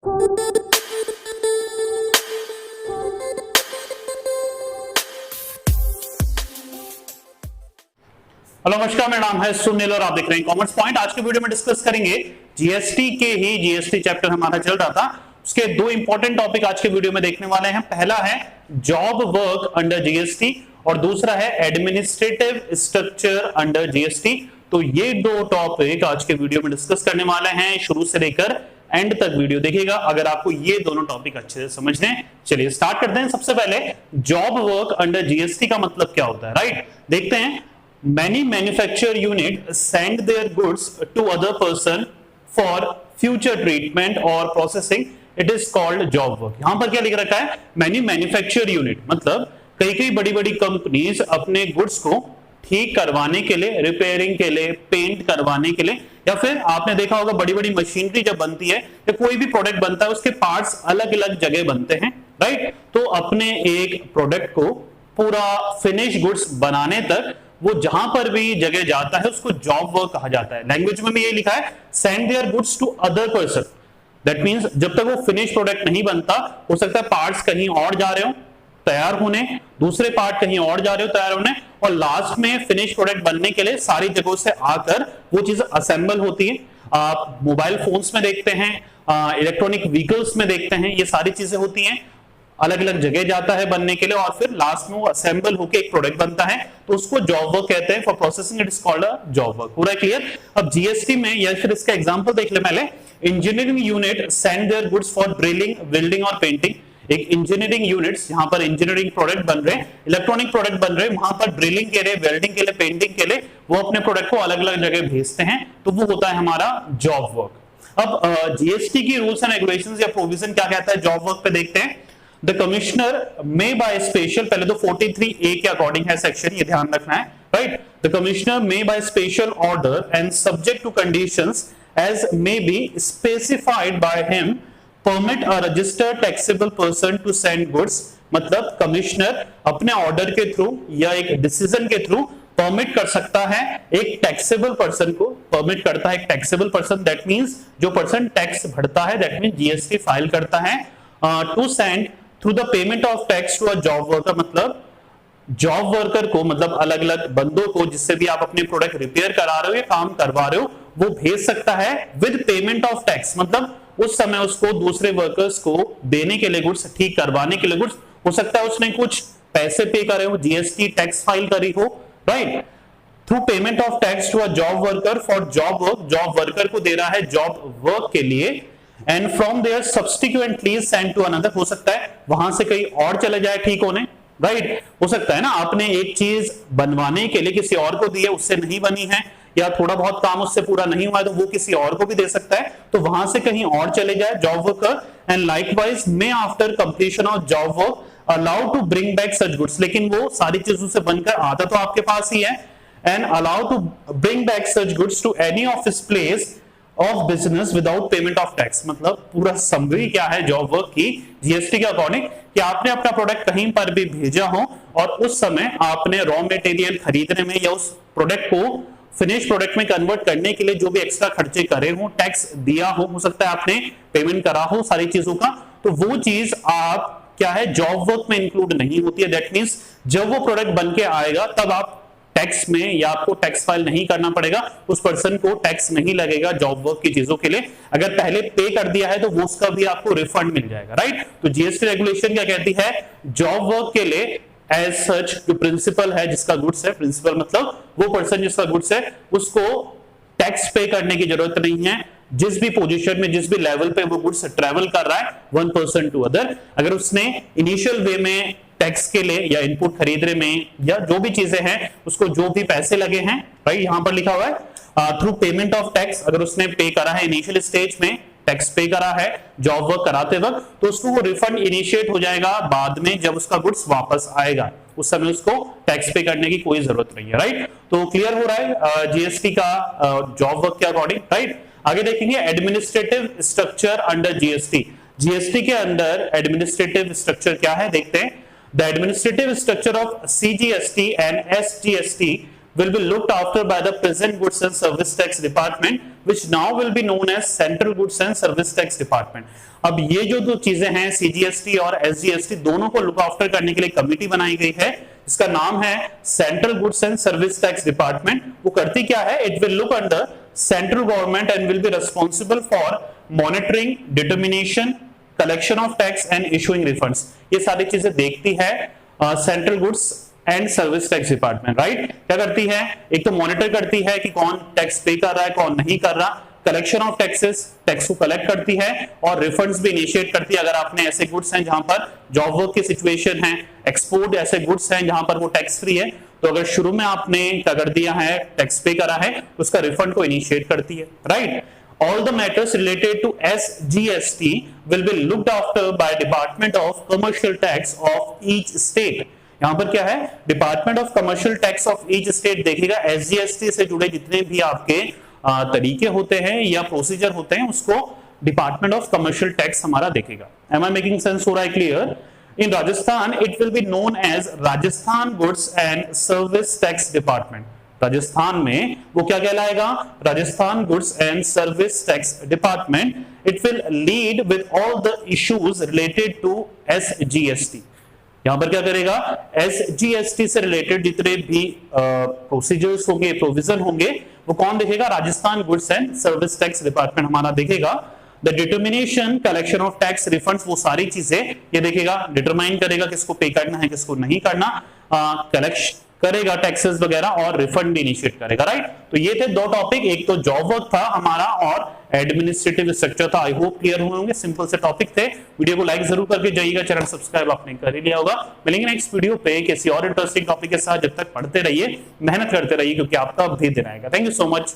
Hello नमस्कार, मेरा नाम है सुनील और आप देख रहे हैं कॉमर्स पॉइंट। आज के वीडियो में डिस्कस करेंगे जीएसटी के ही जीएसटी चैप्टर हमारा चल रहा था, उसके दो इंपॉर्टेंट टॉपिक आज के वीडियो में देखने वाले हैं। पहला है जॉब वर्क अंडर जीएसटी और दूसरा है एडमिनिस्ट्रेटिव स्ट्रक्चर अंडर जीएसटी। तो ये दो टॉपिक आज के वीडियो में डिस्कस करने वाले हैं। शुरू से लेकर एंड तक वीडियो देखिएगा अगर आपको ये दोनों टॉपिक अच्छे से समझने हैं। चलिए स्टार्ट करते हैं। सबसे पहले जॉब वर्क अंडर जीएसटी का मतलब क्या होता है, राइट? देखते हैं। Many manufacturer unit send their goods to other person for future treatment or processing. It is called job work. यहां पर क्या लिख रखा है? Many manufacturer unit मतलब कई बड़ी कंपनीज अपने गुड्स को ठीक करवाने के लिए, रिपेयरिंग के लिए, पेंट करवाने के लिए, या फिर आपने देखा होगा बड़ी मशीनरी जब बनती है या कोई भी प्रोडक्ट बनता है उसके पार्ट्स अलग अलग जगह बनते हैं, राइट? तो अपने एक प्रोडक्ट को पूरा फिनिश गुड्स बनाने तक वो जहां पर भी जगह जाता है उसको जॉब वर्क कहा जाता है। लैंग्वेज में भी ये लिखा है send their goods to other person. That means जब तक वो फिनिश प्रोडक्ट नहीं बनता, हो सकता है पार्ट्स कहीं और जा रहे हो तैयार होने, दूसरे पार्ट कहीं और जा रहे हो तैयार होने, और लास्ट में फिनिश प्रोडक्ट बनने के लिए सारी जगहों से आकर वो चीज असेंबल होती है। आप मोबाइल फोन्स में देखते हैं, इलेक्ट्रॉनिक व्हीकल्स में देखते हैं, ये सारी चीजें होती हैं, अलग अलग जगह जाता है बनने के लिए और फिर लास्ट में वो असेंबल होकर एक प्रोडक्ट बनता है, तो उसको जॉब वर्क कहते हैं। For processing it is called a job work. पूरा क्लियर? अब जीएसटी में या फिर इसका एग्जांपल देख ले पहले। Engineering unit send their goods for drilling, welding और पेंटिंग। एक इंजीनियरिंग यूनिट्स जहां पर इंजीनियरिंग प्रोडक्ट बन रहे हैं, इलेक्ट्रॉनिक प्रोडक्ट बन रहे हैं, वहां पर ड्रिलिंग के लिए, वेल्डिंग के लिए, पेंटिंग के लिए वो अपने प्रोडक्ट को अलग अलग जगह भेजते हैं, तो वो होता है हमारा जॉब वर्क। अब जीएसटी की रूल्स एंड रेगुलेशंस या प्रोविजन क्या कहता है जॉब वर्क पे देखते हैं। The commissioner may by special, पहले तो 43A के अकॉर्डिंग है सेक्शन, ये ध्यान रखना है, right? The commissioner may by special order and subject to conditions as may be specified by him permit a registered taxable person to send goods। मतलब commissioner अपने ऑर्डर के थ्रू या एक डिसीजन के थ्रू परमिट कर सकता है एक टैक्सेबल पर्सन को, परमिट करता है एक टैक्सेबल पर्सन, दैट मींस जो पर्सन टैक्स भरता है, दैट मींस जीएसटी फाइल करता है, to send through the payment of tax to a job worker. मतलब जॉब वर्कर को, मतलब अलग अलग बंदों को जिससे भी आप अपने प्रोडक्ट रिपेयर करा रहे हो या काम करवा रहे हो, वो भेज सकता है विद पेमेंट ऑफ टैक्स। मतलब उस समय उसको दूसरे वर्कर्स को देने के लिए गुड्स, ठीक करवाने के लिए गुड्स, हो सकता है उसने कुछ पैसे पे करे हो, जीएसटी टैक्स फाइल करी हो, right? Through payment of tax to a job worker for job work, job worker को दे रहा है जॉब वर्क के लिए, and from there subsequently send to another. हो सकता है वहां से कहीं और चले जाए ठीक होने, राइट? हो सकता है ना आपने एक चीज बनवाने के लिए किसी और को दी है, उससे नहीं बनी है, या थोड़ा बहुत काम उससे पूरा नहीं हुआ है, तो वो किसी और को भी दे सकता है, तो वहां से कहीं और चले जाए job worker. And likewise may after completion of job work allow to bring back such goods. लेकिन वो सारी चीजों से बनकर आता तो आपके पास ही है, and allow to bring back such goods to any office place of business without payment of tax. मतलब पूरा समरी क्या है जॉब वर्क की जीएसटी के अकॉर्डिंग, कि आपने अपना प्रोडक्ट कहीं पर भी भेजा हो और उस समय आपने रॉ मटेरियल खरीदने में या उस प्रोडक्ट को फिनिश प्रोडक्ट में कन्वर्ट करने के लिए जो भी एक्स्ट्रा खर्चे करे हो, टैक्स दिया हो सकता है आपने पेमेंट करा हो सारी चीजों का, तो वो चीज आप क्या है जॉब वर्क में इंक्लूड नहीं होती है। दैट मींस जब वो प्रोडक्ट बन के आएगा तब आप टैक्स में, या आपको टैक्स फाइल नहीं करना पड़ेगा, उस पर्सन को टैक्स नहीं लगेगा जॉब वर्क की चीजों के लिए। अगर पहले पे कर दिया है तो वो उसका भी आपको रिफंड मिल जाएगा, राइट? तो जीएसटी रेगुलेशन क्या कहती है, जॉब वर्क के लिए एज सच जो प्रिंसिपल है जिसका गुड्स है, प्रिंसिपल मतलब वो पर्सन जिसका गुड्स है, उसको टैक्स पे करने की जरूरत नहीं है। जिस भी पोजीशन में, जिस भी लेवल पे वो गुड्स ट्रेवल कर रहा है वन पर्सन टू अदर, अगर उसने इनिशियल वे में टैक्स के लिए या इनपुट खरीदने में या जो भी चीजें हैं उसको जो भी पैसे लगे हैं, राइट? यहां पर लिखा हुआ है थ्रू पेमेंट ऑफ टैक्स, अगर उसने पे करा है इनिशियल स्टेज में, टैक्स पे करा है जॉब वर्क कराते वक्त, तो उसको वो रिफंड इनिशिएट हो जाएगा बाद में जब उसका गुड्स वापस आएगा, उस समय उसको टैक्स पे करने की कोई जरूरत नहीं है, राइट? तो क्लियर हो रहा है जीएसटी का जॉब वर्क के अकॉर्डिंग, राइट? आगे देखेंगे administrative structure under GST. GST के अंदर एडमिनिस्ट्रेटिव स्ट्रक्चर क्या है देखते हैं। The administrative structure of CGST and SGST will be looked after by the present goods and service tax department, which now will be known as Central Goods and Service Tax Department. अब ये जो दो चीजें हैं CGST और SGST दोनों को look after करने के लिए कमिटी बनाई गई है, इसका नाम है central goods and service tax department. वो करती क्या है? It will look under central government and will be responsible for monitoring, determination, collection of tax and issuing refunds. ये सारी चीजें देखती है central goods and service tax department, right. क्या करती है? एक तो मॉनिटर करती है कि कौन टैक्स पे कर रहा है, कौन नहीं कर रहा, कलेक्शन ऑफ टैक्सेस, टैक्स को कलेक्ट करती है, और रिफंड्स भी इनिशिएट करती है अगर आपने ऐसे गुड्स हैं जहां पर जॉब वर्क की सिचुएशन है, एक्सपोर्ट ऐसे गुड्स हैं जहां पर वो टैक्स फ्री है, तो अगर शुरू में आपने क्या कर दिया है, टैक्स पे करा है, तो उसका रिफंड को इनिशिएट करती है, right. All the matters related to SGST will be looked after by Department of Commercial Tax of each state. यहां पर क्या है? Department of commercial tax of each state देखेगा एसजीएसटी से जुड़े जितने भी आपके तरीके होते हैं या प्रोसीजर होते हैं, उसको डिपार्टमेंट ऑफ कमर्शियल टैक्स हमारा देखेगा। Am I making sense? हो रहा है clear? In Rajasthan it will be known as Rajasthan goods and service tax department. Rajasthan में वो क्या कहलाएगा? Rajasthan goods and service tax department. It will lead with all the issues related to SGST. यहां पर क्या करेगा? एसजीएसटी से रिलेटेड जितने भी प्रोसीजर्स होंगे, प्रोविजन होंगे, वो कौन देखेगा? Rajasthan goods and service tax department हमारा देखेगा। The determination, collection of tax, refunds, वो सारी चीजें ये देखेगा, डिटरमाइन करेगा किसको पे करना है, किसको नहीं करना, कलेक्शन करेगा टैक्सेस वगैरह, और रिफंड भी इनिशिएट करेगा, राइट। तो ये थे दो टॉपिक, एक तो जॉब वर्क था हमारा और एडमिनिस्ट्रेटिव स्ट्रक्चर था। आई होप क्लियर हुए होंगे, सिंपल से टॉपिक थे। वीडियो को लाइक जरूर करके जाइएगा, चैनल सब्सक्राइब आपने कर ही लिया होगा। मिलेंगे नेक्स्ट वीडियो पे किसी और इंटरेस्टिंग टॉपिक के साथ। जब तक पढ़ते रहिए, मेहनत करते रहिए, क्योंकि आपका भी दिन आएगा। Thank you so much.